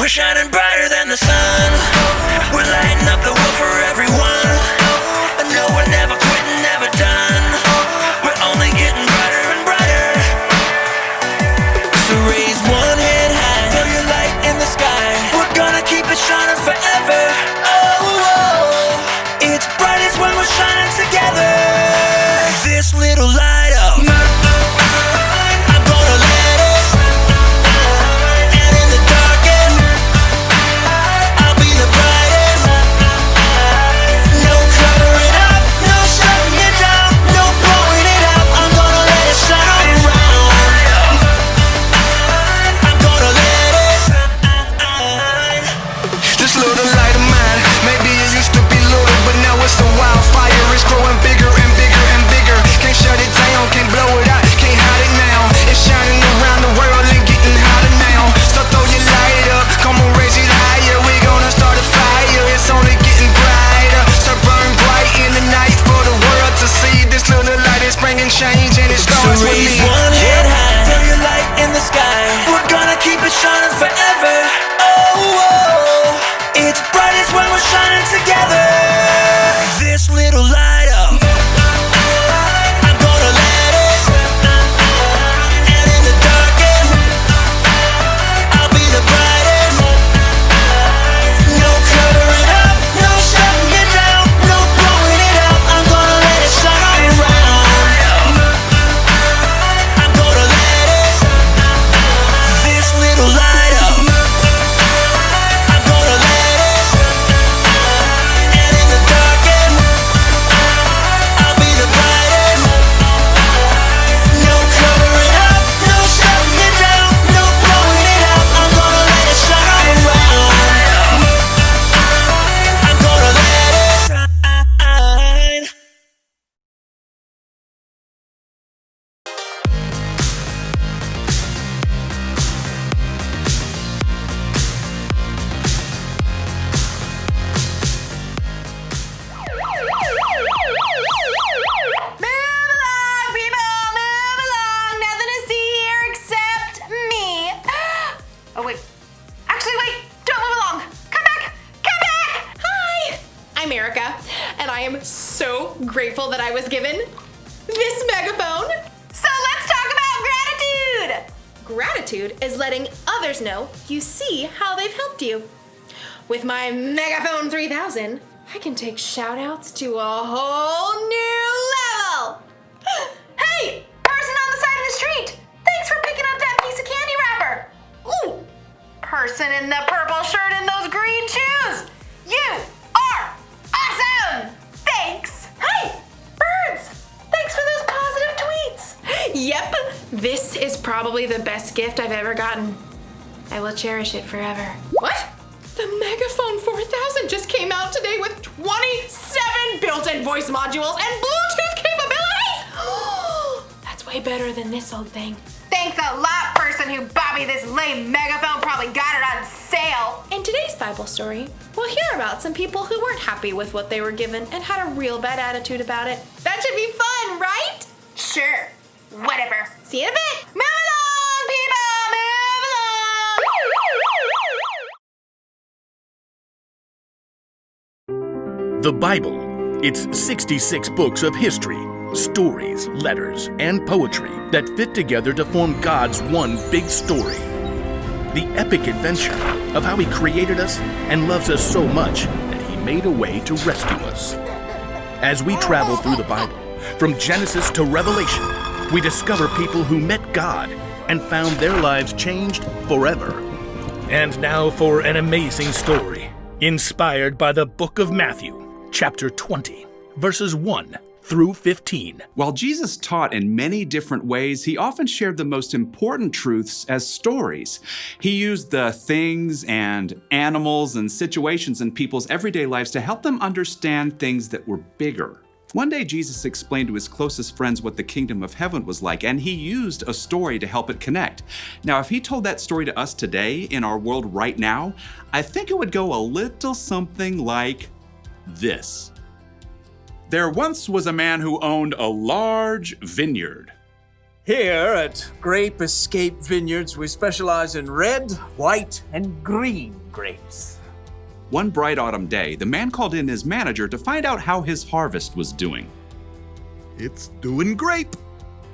We're shining brighter than the sun. We're lighting up the world for everyone. I know we're never quitting, never done. We're only getting brighter and brighter. So raise one hand high, throw your light in the sky. We're gonna keep it shining forever. Oh, it's brightest when we're shining together. This little light up, I'm gonna let it. And in the darkest, I'll be the brightest. No covering up, no shutting it down, no blowing it out. I'm gonna let it shine around. I'm gonna let it shine. This little light of mine, maybe it used to be little, but now it's a wildfire. It's growing bigger and bigger and bigger. Can't shut it down, can't blow it out, can't hide it now. It's shining around the world and getting hotter now. So throw your light up, come on, raise it higher. We're gonna start a fire, it's only getting brighter. So burn bright in the night for the world to see. This little light is bringing change and it So starts with raise me. one hand high, throw your light in the sky. We're gonna keep it shining forever. Oh, it's brightest when we're shining together. This little light up, I'm gonna let it. And in the darkest, I'll be the brightest. No covering up, no shutting it down, no blowing it out. I'm gonna let it shine around. I'm gonna let it. This little light up, I'm gonna let it. And in the darkest, I'll be the brightest. No covering up, no shutting it down, no blowing it out. I'm gonna let it shine around. I'm gonna let it shine. Move along, people! Move along! Nothing to see here except me. Oh, wait. Actually, wait! Don't move along! Come back! Come back! Hi! I'm Erica, and I am so grateful that I was given this megaphone. So let's talk about gratitude! Gratitude is letting others know you see how they've helped you. With my Megaphone 3000, I can take shout-outs to a whole new level. Hey, person on the side of the street, thanks for picking up that piece of candy wrapper. Ooh, person in the purple shirt and those green shoes, you are awesome. Thanks. Hey, birds, thanks for those positive tweets. Yep, this is probably the best gift I've ever gotten. I will cherish it forever. What? The Megaphone 4000 just came out today with 27 built-in voice modules and Bluetooth capabilities! That's way better than this old thing. Thanks a lot, person who bought me this lame megaphone. Probably got it on sale. In today's Bible story, we'll hear about some people who weren't happy with what they were given and had a real bad attitude about it. That should be fun, right? Sure. Whatever. See you in a bit. Move along, people! Move along! The Bible. It's 66 books of history, stories, letters, and poetry that fit together to form God's one big story. The epic adventure of how He created us and loves us so much that He made a way to rescue us. As we travel through the Bible, from Genesis to Revelation, we discover people who met God and found their lives changed forever. And now for an amazing story, inspired by the book of Matthew, chapter 20, verses 1 through 15. While Jesus taught in many different ways, He often shared the most important truths as stories. He used the things and animals and situations in people's everyday lives to help them understand things that were bigger. One day, Jesus explained to His closest friends what the kingdom of heaven was like, and He used a story to help it connect. Now, if He told that story to us today in our world right now, I think it would go a little something like this. There once was a man who owned a large vineyard. Here at Grape Escape Vineyards, we specialize in red, white, and green grapes. One bright autumn day, the man called in his manager to find out how his harvest was doing. It's doing great.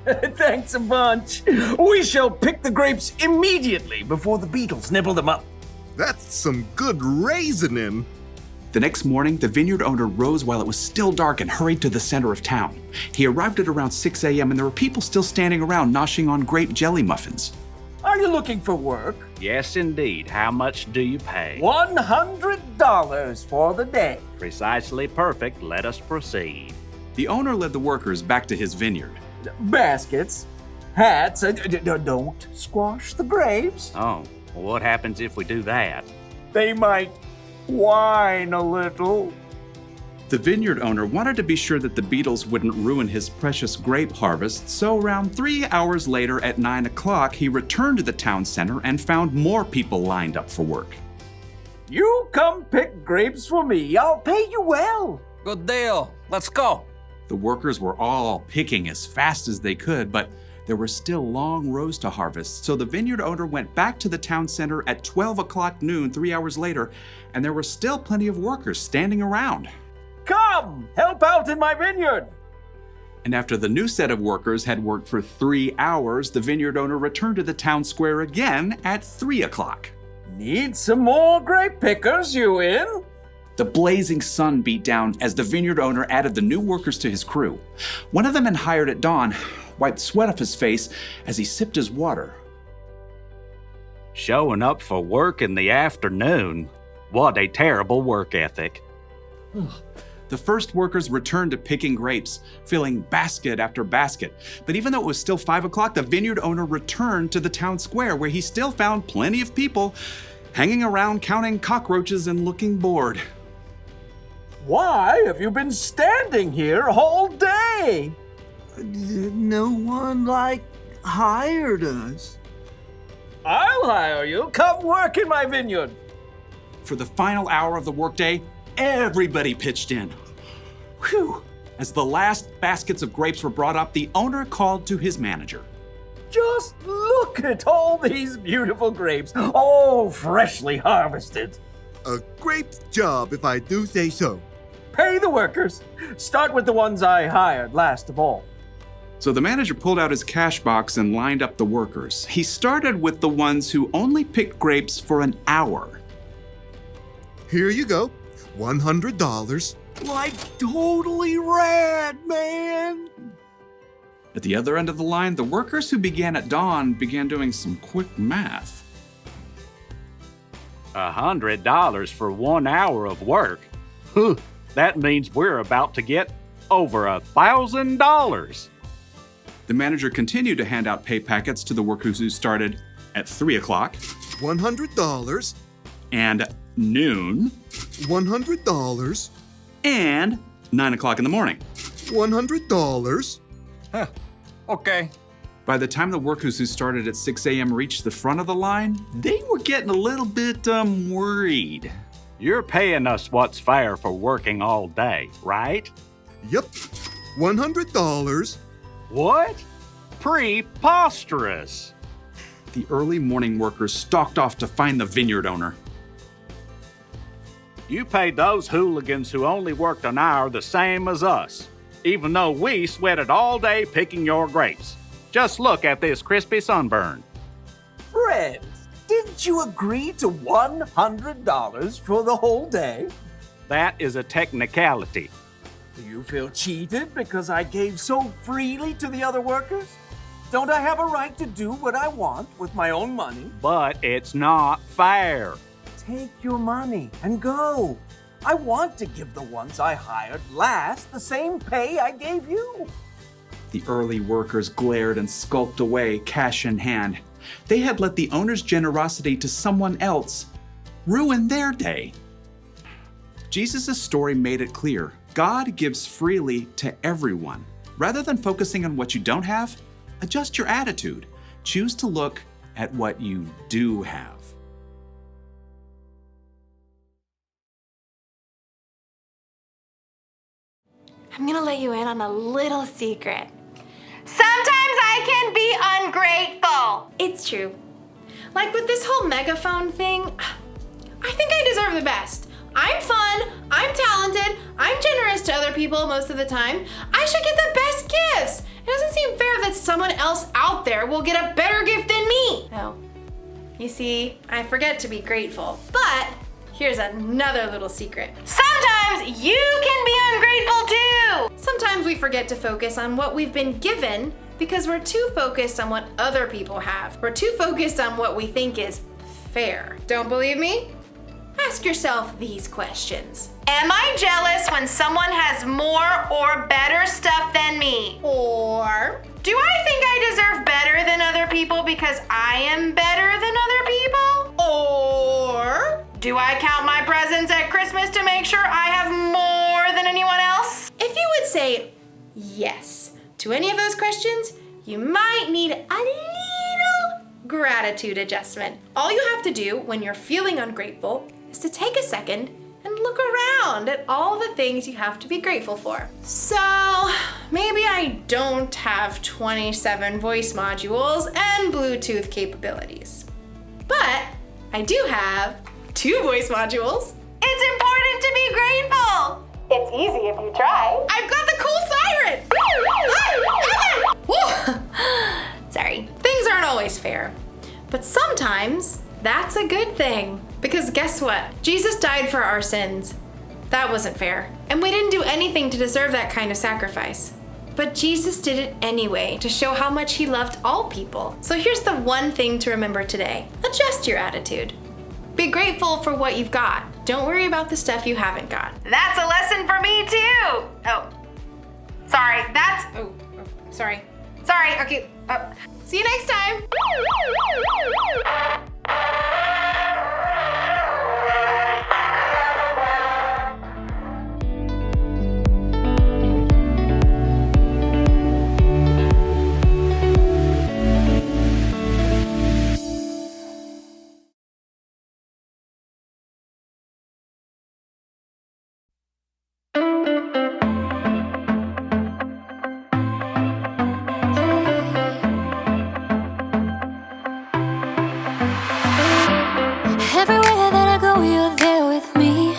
Thanks a bunch. We shall pick the grapes immediately before the beetles nibble them up. That's some good raisin. The next morning, the vineyard owner rose while it was still dark and hurried to the center of town. He arrived at around 6 a.m. and there were people still standing around noshing on grape jelly muffins. Are you looking for work? Yes, indeed. How much do you pay? $100 for the day. Precisely perfect. Let us proceed. The owner led the workers back to his vineyard. Baskets, hats, don't squash the grapes. Oh, well, what happens if we do that? They might whine a little. The vineyard owner wanted to be sure that the beetles wouldn't ruin his precious grape harvest, so around 3 hours later at 9 o'clock, he returned to the town center and found more people lined up for work. You come pick grapes for me. I'll pay you well. Good deal. Let's go. The workers were all picking as fast as they could, but there were still long rows to harvest, so the vineyard owner went back to the town center at 12 o'clock noon 3 hours later, and there were still plenty of workers standing around. Come, help out in my vineyard. And after the new set of workers had worked for 3 hours, the vineyard owner returned to the town square again at 3 o'clock. Need some more grape pickers, you in? The blazing sun beat down as the vineyard owner added the new workers to his crew. One of them had hired at dawn wiped sweat off his face as he sipped his water. Showing up for work in the afternoon? What a terrible work ethic. The first workers returned to picking grapes, filling basket after basket. But even though it was still 5 o'clock, the vineyard owner returned to the town square where he still found plenty of people hanging around counting cockroaches and looking bored. Why have you been standing here all day? No one, hired us. I'll hire you. Come work in my vineyard. For the final hour of the workday, everybody pitched in. Whew! As the last baskets of grapes were brought up, the owner called to his manager. Just look at all these beautiful grapes, all freshly harvested. A great job, if I do say so. Pay the workers. Start with the ones I hired last of all. So the manager pulled out his cash box and lined up the workers. He started with the ones who only picked grapes for an hour. Here you go. $100. Totally rad, man. At the other end of the line, the workers who began at dawn began doing some quick math. $100 for 1 hour of work? That means we're about to get over $1,000. The manager continued to hand out pay packets to the workers who started at 3 o'clock $100. and noon $100. and 9 o'clock in the morning. $100. Okay. By the time the workers who started at 6 a.m. reached the front of the line, they were getting a little bit worried. You're paying us what's fair for working all day, right? Yep. $100. What? Preposterous. The early morning workers stalked off to find the vineyard owner. You paid those hooligans who only worked an hour the same as us, even though we sweated all day picking your grapes. Just look at this crispy sunburn. Friends, didn't you agree to $100 for the whole day? That is a technicality. Do you feel cheated because I gave so freely to the other workers? Don't I have a right to do what I want with my own money? But it's not fair. Take your money and go. I want to give the ones I hired last the same pay I gave you. The early workers glared and skulked away, cash in hand. They had let the owner's generosity to someone else ruin their day. Jesus' story made it clear. God gives freely to everyone. Rather than focusing on what you don't have, adjust your attitude. Choose to look at what you do have. I'm gonna let you in on a little secret. Sometimes I I can be ungrateful. It's true. Like with this whole megaphone thing, I think I deserve the best. I'm fun, I'm talented, I'm generous to other people most of the time. I should get the best gifts. It doesn't seem fair that someone else out there will get a better gift than me. Oh, you see, I forget to be grateful. But here's another little secret. Sometimes you can be ungrateful too. Sometimes we forget to focus on what we've been given because we're too focused on what other people have. We're too focused on what we think is fair. Don't believe me? Ask yourself these questions. Am I jealous when someone has more or better stuff than me? Or Do I think I deserve better than other people because I am better than other people? Or Do I count my presents at Christmas to make sure I have more than anyone else? if you would say yes to any of those questions, you might need a little gratitude adjustment. All you have to do when you're feeling ungrateful is to take a second and look around at all the things you have to be grateful for. So maybe I don't have 27 voice modules and Bluetooth capabilities, but I do have 2 voice modules. It's important to be grateful. It's easy if you try. I've got the cool siren! Woo! Sorry, things aren't always fair, but sometimes that's a good thing. Because guess what? Jesus died for our sins. That wasn't fair. And we didn't do anything to deserve that kind of sacrifice. But Jesus did it anyway to show how much he loved all people. So here's the one thing to remember today. Adjust your attitude. Be grateful for what you've got. Don't worry about the stuff you haven't got. That's a lesson for me too. Oh, sorry. Sorry. Sorry. Okay. See you next time. Everywhere that I go, you're there with me.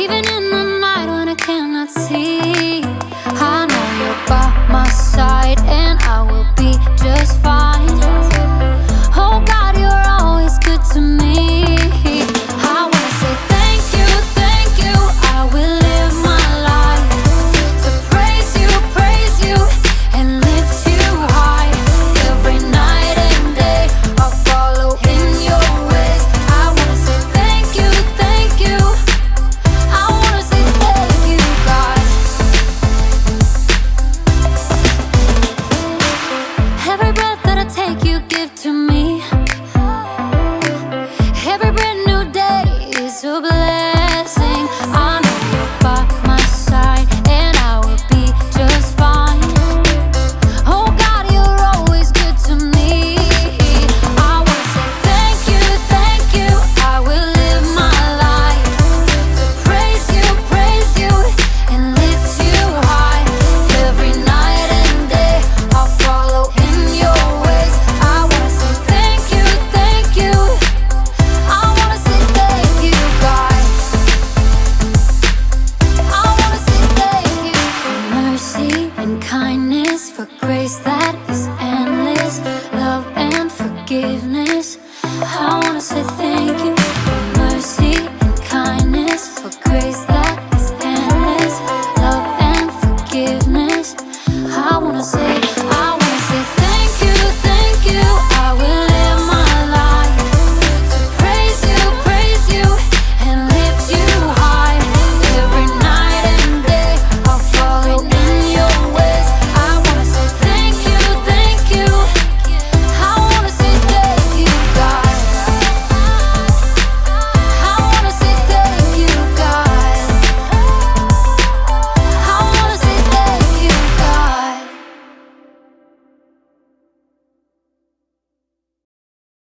Even in the night when I cannot see, I know you're by my side and I will be just fine. Oh God, you're always good to me. I wanna say thank you, thank you. I will live my life to praise you, and lift you high. Every night and day I'll follow in your ways. I wanna say thank you, thank you. I wanna say thank you, God. Every breath that I take, you give to me. Every brand new day is a blessing. I know you're by my side and I will be just fine. Oh God, you're always good to me. I wanna say thank you, thank you. I will live my life to praise you, and lift you high. Every night and day I'll follow in your ways. I wanna say thank you, thank you. I wanna say thank you, God. I wanna say thank you for mercy and kindness, for grace that is endless, love and forgiveness. I wanna say thank you.